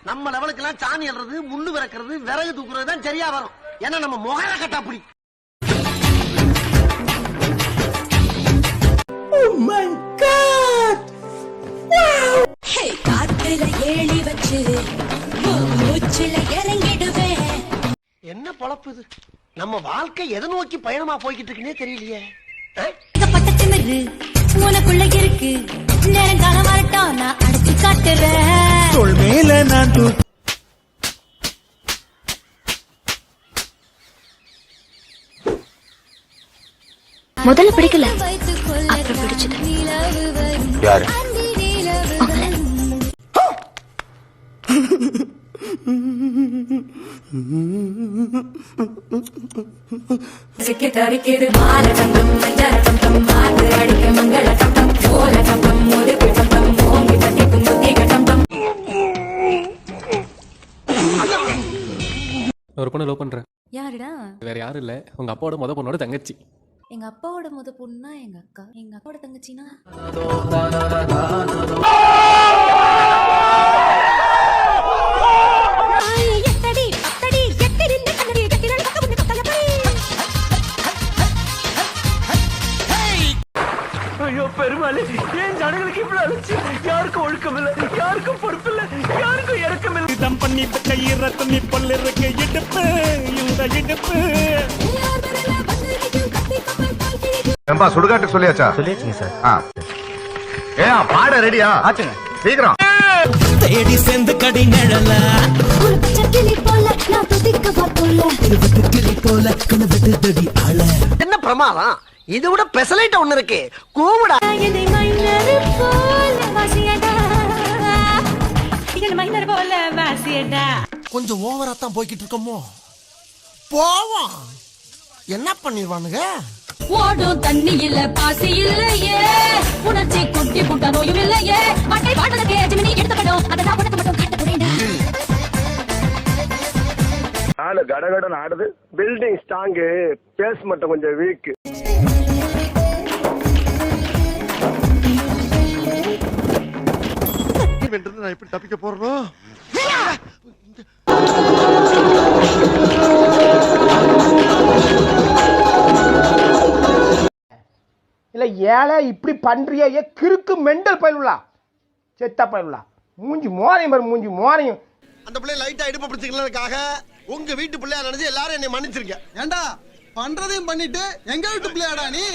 நம்ம லெவலுக்கு எல்லாம் சாணி அல்றது முள்ளு விறக்கிறது விறகு தூக்குறது தான் சரியா வரும். ஏன்னா நம்ம முகர கட்டாப்புடி. என்ன பொழப்பு இது? நம்ம வாழ்க்கை எதை நோக்கி பயணமா போய்கிட்டு இருக்குன்னே தெரியலையே. உனக்குள்ள இருக்கு நேரங்கால வரட்டும் நான் அடிச்சு காட்டுறேன் மேல நான் முதல்ல பிடிக்கல அப்புறம் பிடிச்சது. யாரு? ஒரு பொண்ணு லவ் பண்றேன். யாருடா? வேற யாரும் இல்ல, உங்க அப்பாவோட முத பொண்ணோட தங்கச்சி. எங்க அப்பாவோட முத பொண்ணுனா எங்க அக்கா, எங்க அக்காவோட தங்கச்சினா ஐயோ பெருமாளே, ஏன் ஜனங்களுக்கு இவ்வளவு அலட்சி? யாருக்கும் ஒழுக்கம் இல்லை, யாருக்கும் பொறுப்பு இல்லை, யாருக்கும் இறக்கம் இல்லை. இதம் பண்ணி கையிற துணி பொல்லிருக்கு இடுப்பு இந்த இடுப்பு. ஏம்பா சுடுகாட்டு சொல்லியாச்சா? சொல்லியாச்சுங்க சார். ஏன் பாட ரெடியா? ஆச்சுங்க, சீக்கிரம். தேடி சேர்ந்து கடி நிழல என்ன பிரமாதம்? இதை விட பெசலைட் ஒண்ணு இருக்கு, கூவுடா. கொஞ்சம் ஓவரா தான் போய்கிட்டு இருக்கோமோ? போவோம், என்ன பண்ணிடுவானுங்க? ஓடும் தண்ணி இல்ல பாசி இல்லையே, உணர்ச்சி குட்டி புட்ட நோயும் இல்லையே, மட்டை பாடுறதுக்கு ஜிமினி எடுத்துக்கணும், அதெல்லாம் உனக்கு மட்டும் கட்ட புரியுதா? ஆளு கடகடன் ஆடுது, பில்டிங் ஸ்ட்ராங்கு, பேஸ் மட்டும் கொஞ்சம் வீக். நான் எப்படி தப்பிக்க போறோம்? இல்ல ஏழை இப்படி பண்றியா? கிறுக்கு மெண்டல் பயிலுலா, செத்த பயிலுலா, மூஞ்சி மோரையும் பாரு, மூஞ்சி மோரையும். அந்த பிள்ளை லைட்டா இடுப்பு பிடிச்சிக்கிறதுக்காக உங்க வீட்டு பிள்ளையா நினைச்சு எல்லாரும் என்னை மன்னிச்சிருக்க. ஏண்டா பண்றதையும் பண்ணிட்டு எங்க வீட்டு பிள்ளையாடா நீ?